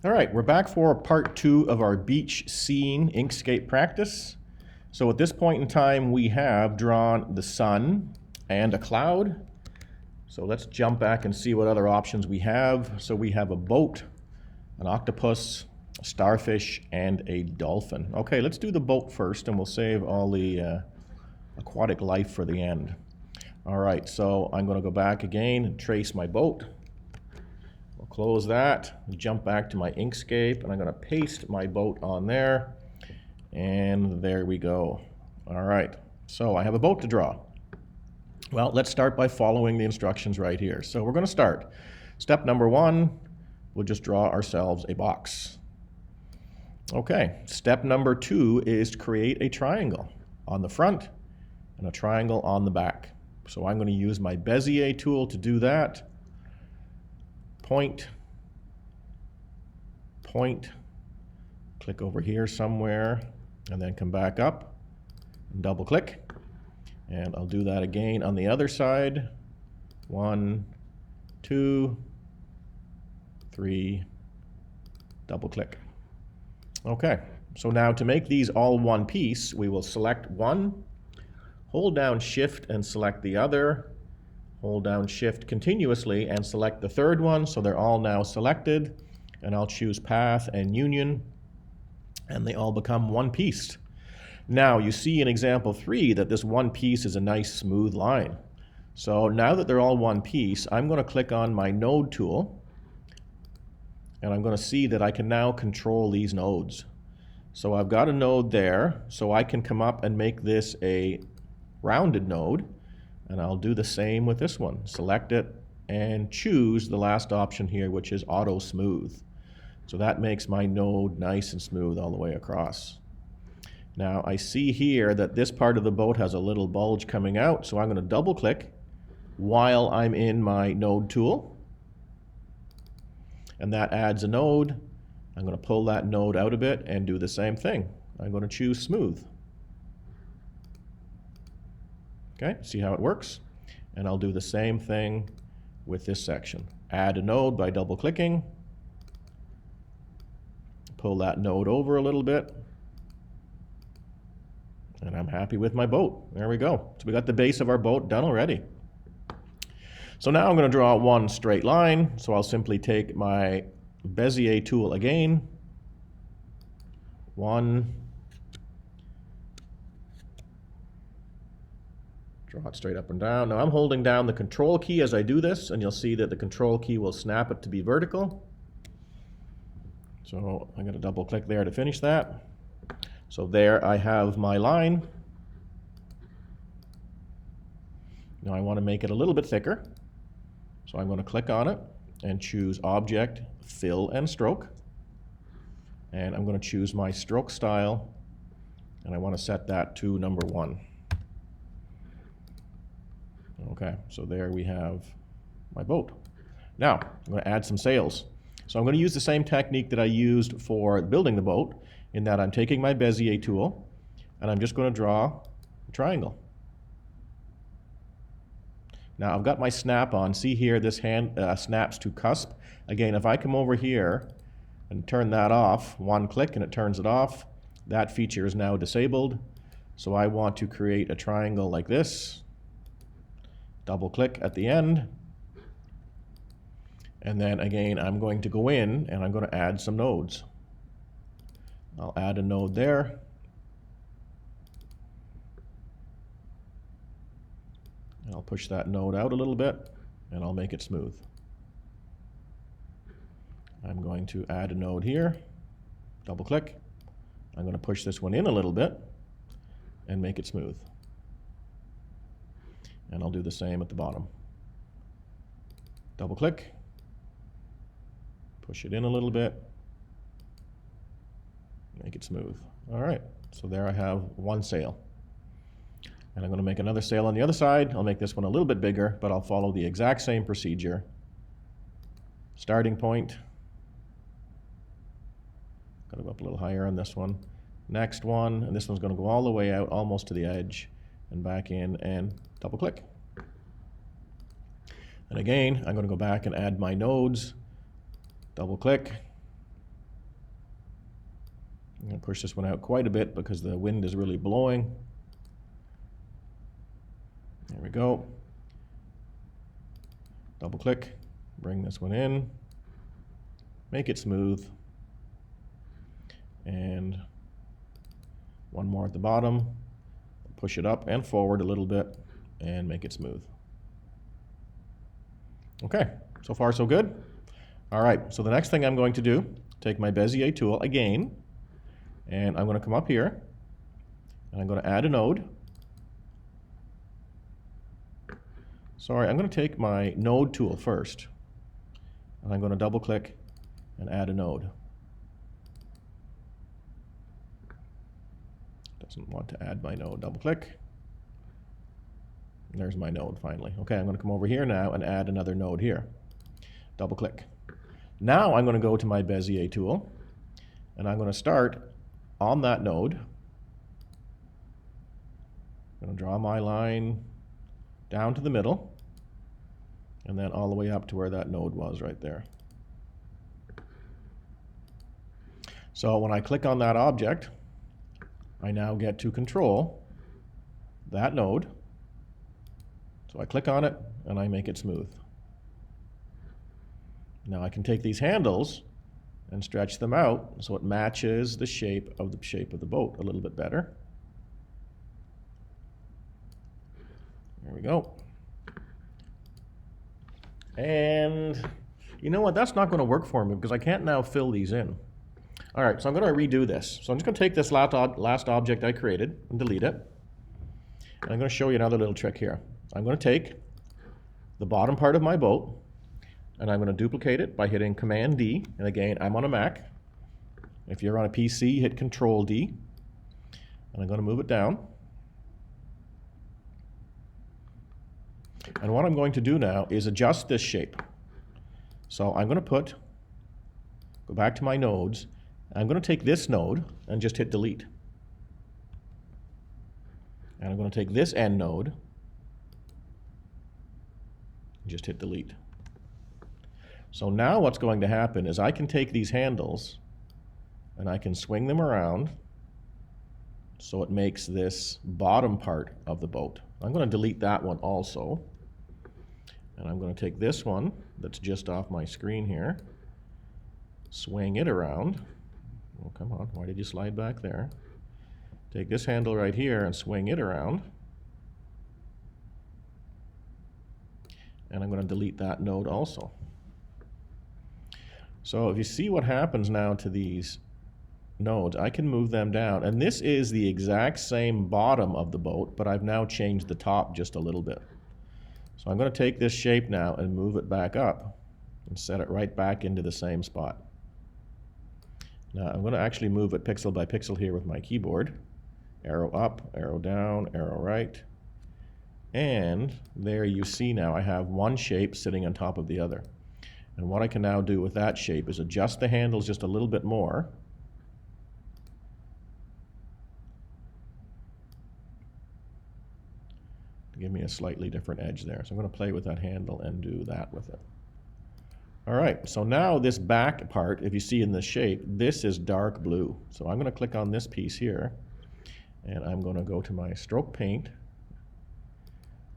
All right, we're back for part 2 of our beach scene Inkscape practice. So at this point in time, we have drawn the sun and a cloud. So let's jump back and see what other options we have. So we have a boat, an octopus, a starfish, and a dolphin. Okay, let's do the boat first, and we'll save all the aquatic life for the end. All right, so I'm going to go back again and trace my boat. We'll close that, jump back to my Inkscape, and I'm going to paste my boat on there. And there we go. All right, so I have a boat to draw. Well, let's start by following the instructions right here. So we're going to start. Step number 1, we'll just draw ourselves a box. Okay, step number 2 is to create a triangle on the front and a triangle on the back. So I'm going to use my Bezier tool to do that. Point, point, click over here somewhere, and then come back up and double click. And I'll do that again on the other side. 1, 2, 3, double click. Okay, so now to make these all one piece, we will select one, hold down Shift and select the other, hold down Shift continuously and select the third one, so they're all now selected, and I'll choose Path and Union, and they all become one piece. Now you see in example 3 that this one piece is a nice smooth line. So now that they're all one piece, I'm going to click on my node tool, and I'm going to see that I can now control these nodes. So I've got a node there, so I can come up and make this a rounded node, and I'll do the same with this one. Select it and choose the last option here, which is Auto Smooth. So that makes my node nice and smooth all the way across. Now I see here that this part of the boat has a little bulge coming out, so I'm going to double click while I'm in my node tool, and that adds a node. I'm going to pull that node out a bit and do the same thing. I'm going to choose Smooth. Okay, see how it works? And I'll do the same thing with this section. Add a node by double clicking, pull that node over a little bit, and I'm happy with my boat. There we go. So we got the base of our boat done already. So now I'm going to draw one straight line. So I'll simply take my Bezier tool again. 1. Draw it straight up and down. Now I'm holding down the control key as I do this, and you'll see that the control key will snap it to be vertical. So I'm going to double click there to finish that. So there I have my line. Now I want to make it a little bit thicker. So I'm going to click on it and choose Object, Fill and Stroke. And I'm going to choose my stroke style, and I want to set that to number 1. Okay, so there we have my boat. Now I'm going to add some sails. So I'm going to use the same technique that I used for building the boat, in that I'm taking my Bezier tool and I'm just going to draw a triangle. Now I've got my snap on. See here, this hand snaps to cusp. Again, if I come over here and turn that off, one click and it turns it off, that feature is now disabled. So I want to create a triangle like this. Double click at the end. And then again, I'm going to go in and I'm going to add some nodes. I'll add a node there. And I'll push that node out a little bit, and I'll make it smooth. I'm going to add a node here. Double click. I'm going to push this one in a little bit and make it smooth. And I'll do the same at the bottom. Double click. Push it in a little bit. Make it smooth. All right, so there I have one sail. And I'm going to make another sail on the other side. I'll make this one a little bit bigger, but I'll follow the exact same procedure. Starting point. Got to go up a little higher on this one. Next one, and this one's going to go all the way out almost to the edge and back in and double click. And again, I'm going to go back and add my nodes. Double click. I'm going to push this one out quite a bit because the wind is really blowing. There we go. Double click, bring this one in, make it smooth, and one more at the bottom, push it up and forward a little bit and make it smooth. Okay, so far so good. All right, so the next thing I'm going to do, take my Bezier tool again, and I'm going to come up here and I'm going to add a node. Sorry, I'm going to take my node tool first, and I'm going to double click and add a node. Doesn't want to add my node. Double click. And there's my node finally. Okay, I'm going to come over here now and add another node here. Double click. Now I'm going to go to my Bezier tool, and I'm going to start on that node. I'm going to draw my line down to the middle, and then all the way up to where that node was right there. So when I click on that object, I now get to control that node. So I click on it and I make it smooth. Now I can take these handles and stretch them out so it matches the shape of the boat a little bit better. There we go. And you know what, that's not going to work for me because I can't now fill these in. All right, so I'm going to redo this. So I'm just going to take this last object I created and delete it. And I'm going to show you another little trick here. I'm going to take the bottom part of my boat and I'm going to duplicate it by hitting Command D. And again, I'm on a Mac. If you're on a PC, hit Control D. And I'm going to move it down. And what I'm going to do now is adjust this shape. So I'm going to go back to my nodes. I'm going to take this node and just hit delete. And I'm going to take this end node and just hit delete. So now what's going to happen is I can take these handles and I can swing them around so it makes this bottom part of the boat. I'm going to delete that one also. And I'm going to take this one that's just off my screen here, swing it around. Oh, come on, why did you slide back there? Take this handle right here and swing it around. And I'm going to delete that node also. So if you see what happens now to these nodes, I can move them down. And this is the exact same bottom of the boat, but I've now changed the top just a little bit. So I'm going to take this shape now and move it back up and set it right back into the same spot. Now I'm going to actually move it pixel by pixel here with my keyboard. Arrow up, arrow down, arrow right. And there you see now I have one shape sitting on top of the other. And what I can now do with that shape is adjust the handles just a little bit more. To give me a slightly different edge there. So I'm going to play with that handle and do that with it. All right, so now this back part, if you see in the shape, this is dark blue. So I'm going to click on this piece here, and I'm going to go to my stroke paint,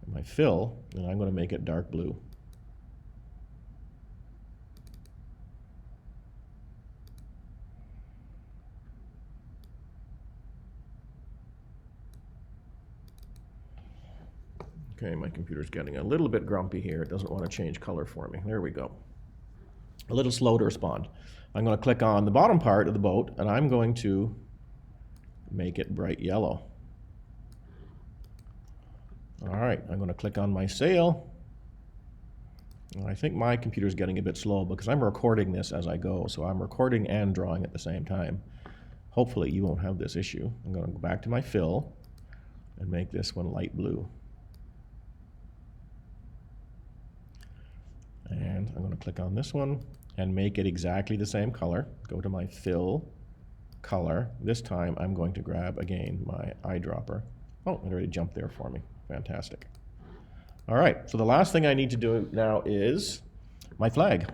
my fill, and I'm going to make it dark blue. Okay, my computer's getting a little bit grumpy here. It doesn't want to change color for me. There we go. A little slow to respond. I'm going to click on the bottom part of the boat, and I'm going to make it bright yellow. All right, I'm going to click on my sail. And I think my computer's getting a bit slow because I'm recording this as I go, so I'm recording and drawing at the same time. Hopefully you won't have this issue. I'm going to go back to my fill and make this one light blue. And I'm going to click on this one and make it exactly the same color. Go to my fill, color. This time I'm going to grab again my eyedropper. Oh, it already jumped there for me. Fantastic. All right, so the last thing I need to do now is my flag.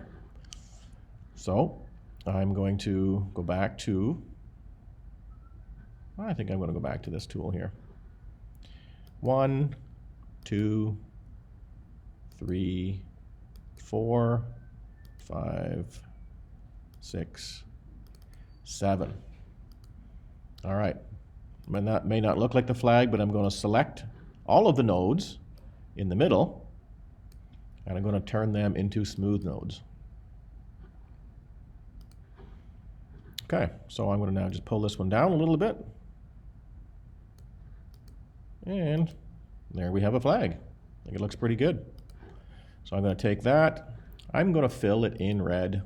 So I'm going to go back to I think I'm going to go back to this tool here. 1, 2, 3, 4, 5, 6, 7. All right. That may not look like the flag, but I'm going to select all of the nodes in the middle, and I'm going to turn them into smooth nodes. Okay, so I'm going to now just pull this one down a little bit. And there we have a flag. I think it looks pretty good. So I'm going to take that. I'm going to fill it in red.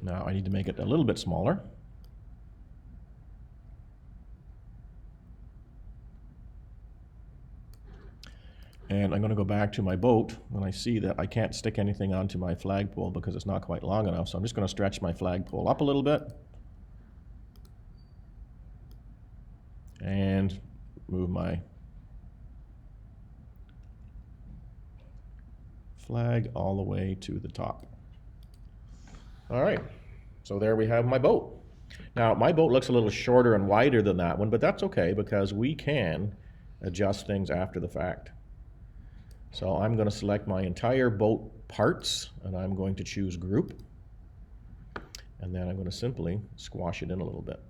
Now I need to make it a little bit smaller. And I'm going to go back to my boat when I see that I can't stick anything onto my flagpole because it's not quite long enough. So I'm just going to stretch my flagpole up a little bit. And move my flag all the way to the top. All right, so there we have my boat. Now, my boat looks a little shorter and wider than that one, but that's okay because we can adjust things after the fact. So I'm going to select my entire boat parts, and I'm going to choose Group. And then I'm going to simply squash it in a little bit.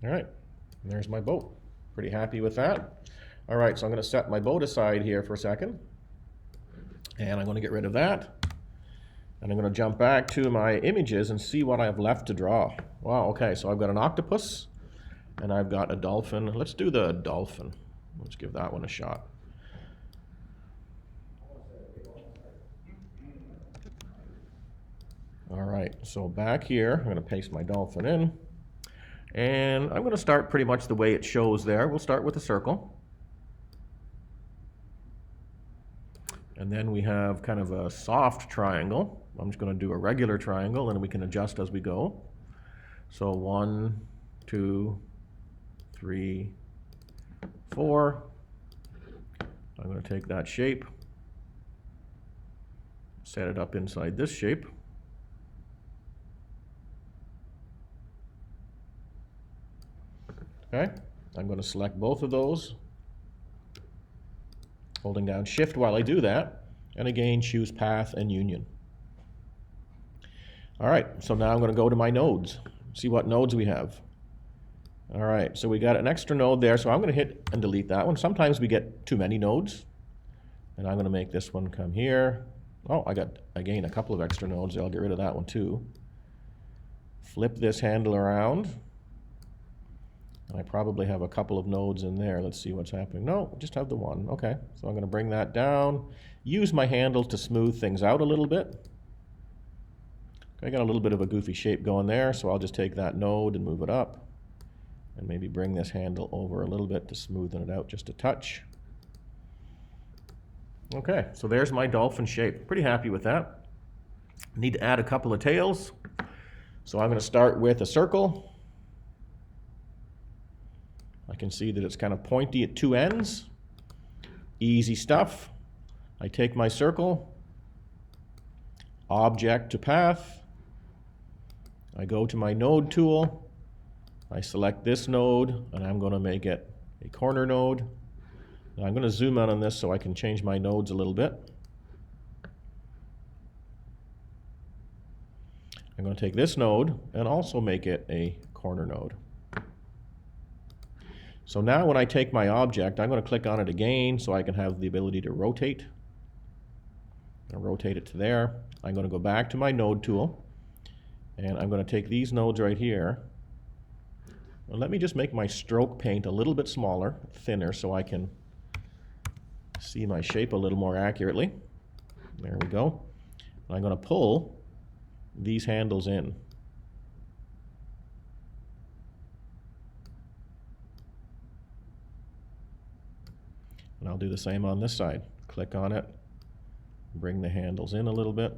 All right, and there's my boat. Pretty happy with that. All right, so I'm going to set my boat aside here for a second. And I'm going to get rid of that. And I'm going to jump back to my images and see what I have left to draw. Wow, okay, so I've got an octopus and I've got a dolphin. Let's do the dolphin. Let's give that one a shot. All right, so back here, I'm going to paste my dolphin in. And I'm going to start pretty much the way it shows there. We'll start with a circle. And then we have kind of a soft triangle. I'm just going to do a regular triangle, and we can adjust as we go. So 1, 2, 3, 4. I'm going to take that shape, set it up inside this shape. Okay, I'm going to select both of those, holding down Shift while I do that, and again choose Path and Union. All right, so now I'm going to go to my nodes, see what nodes we have. All right, so we got an extra node there, so I'm going to hit and delete that one. Sometimes we get too many nodes, and I'm going to make this one come here. Oh, I got, again, a couple of extra nodes. I'll get rid of that one too. Flip this handle around. I probably have a couple of nodes in there. Let's see what's happening. No, just have the one. Okay, so I'm going to bring that down. Use my handle to smooth things out a little bit. I got a little bit of a goofy shape going there, so I'll just take that node and move it up. And maybe bring this handle over a little bit to smoothen it out just a touch. Okay, so there's my dolphin shape. Pretty happy with that. Need to add a couple of tails. So I'm going to start with a circle. I can see that it's kind of pointy at two ends. Easy stuff. I take my circle, object to path. I go to my node tool. I select this node, and I'm going to make it a corner node. Now I'm going to zoom out on this so I can change my nodes a little bit. I'm going to take this node and also make it a corner node. So now when I take my object, I'm going to click on it again so I can have the ability to rotate. I'll rotate it to there. I'm going to go back to my node tool, and I'm going to take these nodes right here. And let me just make my stroke paint a little bit smaller, thinner, so I can see my shape a little more accurately. There we go. And I'm going to pull these handles in. And I'll do the same on this side. Click on it, bring the handles in a little bit.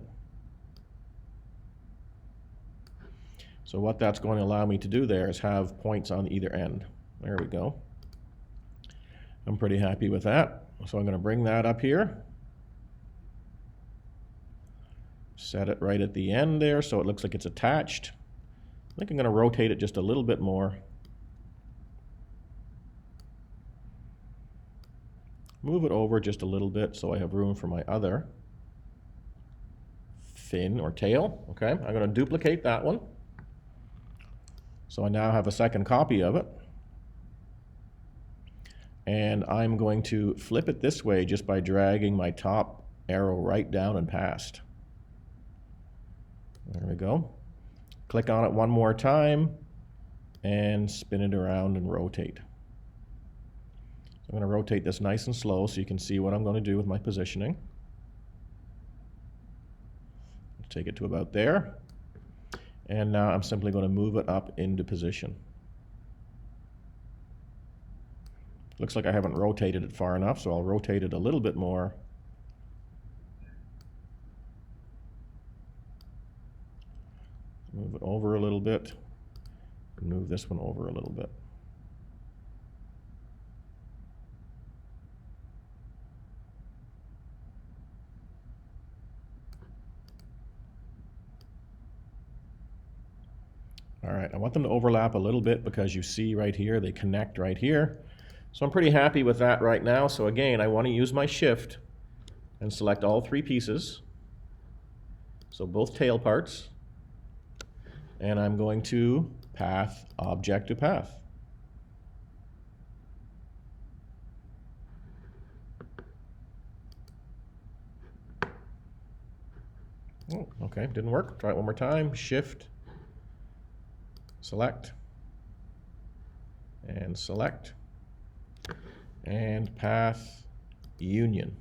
So what that's going to allow me to do there is have points on either end. There we go. I'm pretty happy with that. So I'm going to bring that up here. Set it right at the end there so it looks like it's attached. I think I'm going to rotate it just a little bit more. Move it over just a little bit so I have room for my other fin or tail. Okay, I'm going to duplicate that one. So I now have a second copy of it. And I'm going to flip it this way just by dragging my top arrow right down and past. There we go. Click on it one more time and spin it around and rotate. I'm going to rotate this nice and slow so you can see what I'm going to do with my positioning. Take it to about there. And now I'm simply going to move it up into position. Looks like I haven't rotated it far enough, so I'll rotate it a little bit more. Move it over a little bit. Move this one over a little bit. All right, I want them to overlap a little bit because you see right here, they connect right here. So I'm pretty happy with that right now. So again, I want to use my shift and select all three pieces. So both tail parts. And I'm going to path, object to path. Oh, okay, didn't work. Try it one more time. Shift, select, and select, and path union.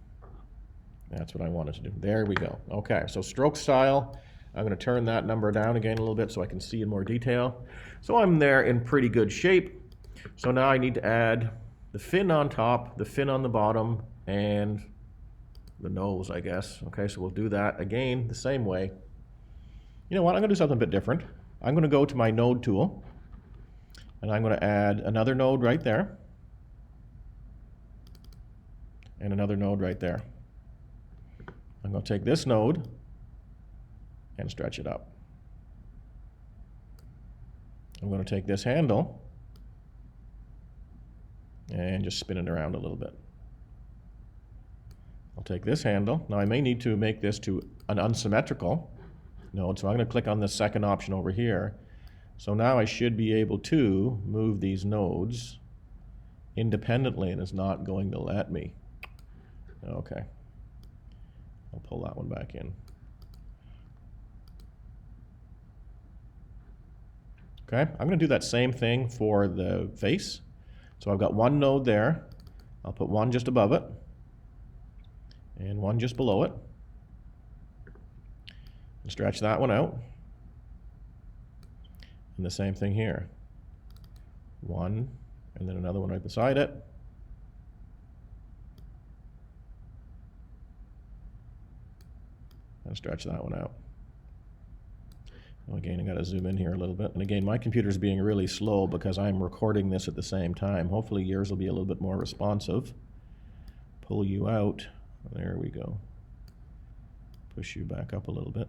That's what I wanted to do. There we go. Okay, so stroke style. I'm going to turn that number down again a little bit so I can see in more detail. So I'm there in pretty good shape. So now I need to add the fin on top, the fin on the bottom, and the nose, I guess. Okay, so we'll do that again the same way. You know what? I'm going to do something a bit different. I'm going to go to my node tool, and I'm going to add another node right there, and another node right there. I'm going to take this node and stretch it up. I'm going to take this handle and just spin it around a little bit. I'll take this handle. Now I may need to make this to an unsymmetrical node, so I'm going to click on the second option over here. So now I should be able to move these nodes independently, and it's not going to let me. Okay. I'll pull that one back in. Okay, I'm going to do that same thing for the face. So I've got one node there. I'll put one just above it and one just below it. And stretch that one out. And the same thing here. One, and then another one right beside it. And stretch that one out. Well, again, I got to zoom in here a little bit. And again, my computer's being really slow because I'm recording this at the same time. Hopefully yours will be a little bit more responsive. Pull you out. There we go. Push you back up a little bit.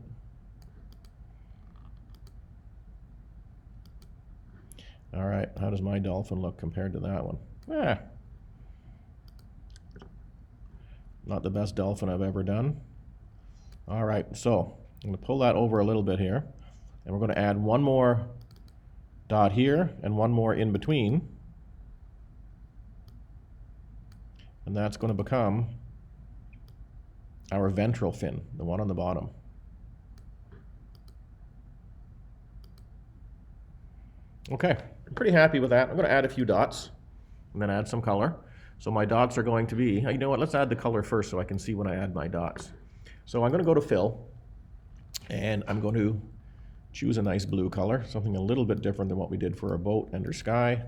All right, how does my dolphin look compared to that one? Not the best dolphin I've ever done. All right, so I'm going to pull that over a little bit here. And we're going to add one more dot here and one more in between. And that's going to become our ventral fin, the one on the bottom. Okay, I'm pretty happy with that. I'm going to add a few dots and then add some color. So my dots are going to be, you know what, let's add the color first so I can see when I add my dots. So I'm going to go to fill, and I'm going to choose a nice blue color, something a little bit different than what we did for our boat and our sky.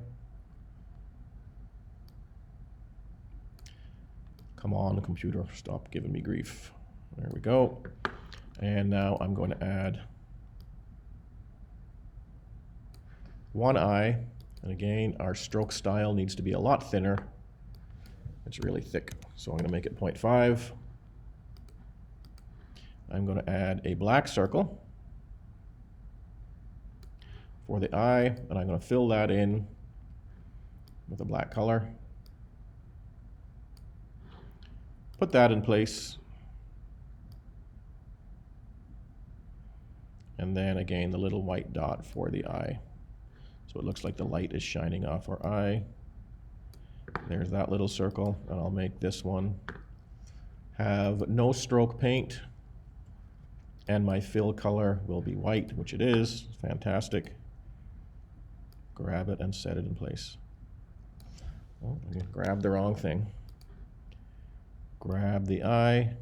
Come on, computer, stop giving me grief. There we go. And now I'm going to add one eye. And again, our stroke style needs to be a lot thinner. It's really thick, so I'm going to make it 0.5. I'm going to add a black circle for the eye, and I'm going to fill that in with a black color. Put that in place. And then again, the little white dot for the eye. So it looks like the light is shining off our eye. There's that little circle, and I'll make this one have no stroke paint, and my fill color will be white, which it is. Fantastic. Grab it and set it in place. Oh, I grabbed the wrong thing. Grab the eye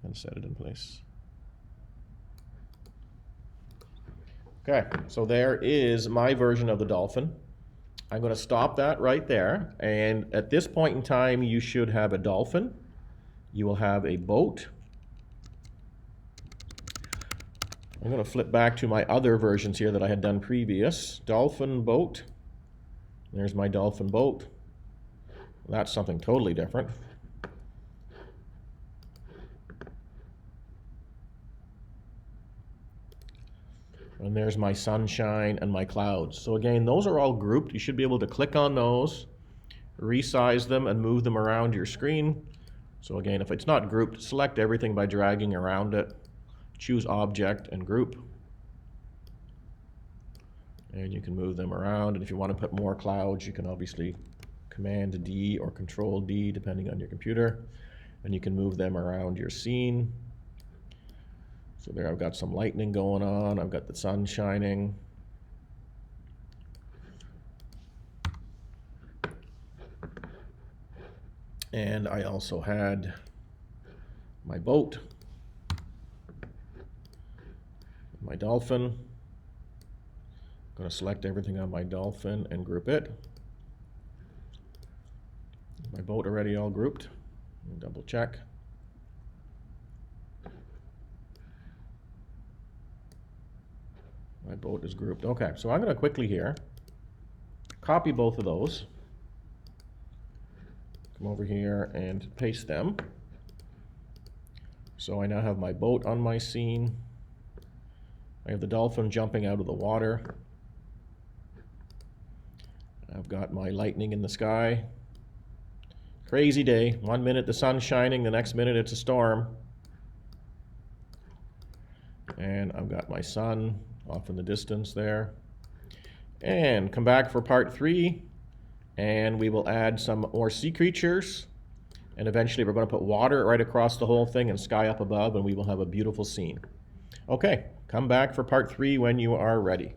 and set it in place. Okay, so there is my version of the dolphin. I'm going to stop that right there, and at this point in time you should have a dolphin, you will have a boat. I'm going to flip back to my other versions here that I had done previous. Dolphin boat. There's my dolphin boat. That's something totally different. And there's my sunshine and my clouds. So again, those are all grouped. You should be able to click on those, resize them, and move them around your screen. So again, if it's not grouped, select everything by dragging around it. Choose Object and Group. And you can move them around. And if you want to put more clouds, you can obviously Command D or Control D, depending on your computer. And you can move them around your scene. So there I've got some lightning going on, I've got the sun shining. And I also had my boat, my dolphin. I'm going to select everything on my dolphin and group it. My boat already all grouped. Double check. My boat is grouped. Okay, so I'm going to quickly here copy both of those. Come over here and paste them. So I now have my boat on my scene. I have the dolphin jumping out of the water. I've got my lightning in the sky. Crazy day. 1 minute the sun's shining, the next minute it's a storm. And I've got my sun off in the distance there. And come back for part 3, and we will add some more sea creatures, and eventually we're going to put water right across the whole thing and sky up above, and we will have a beautiful scene. Okay, come back for part 3 when you are ready.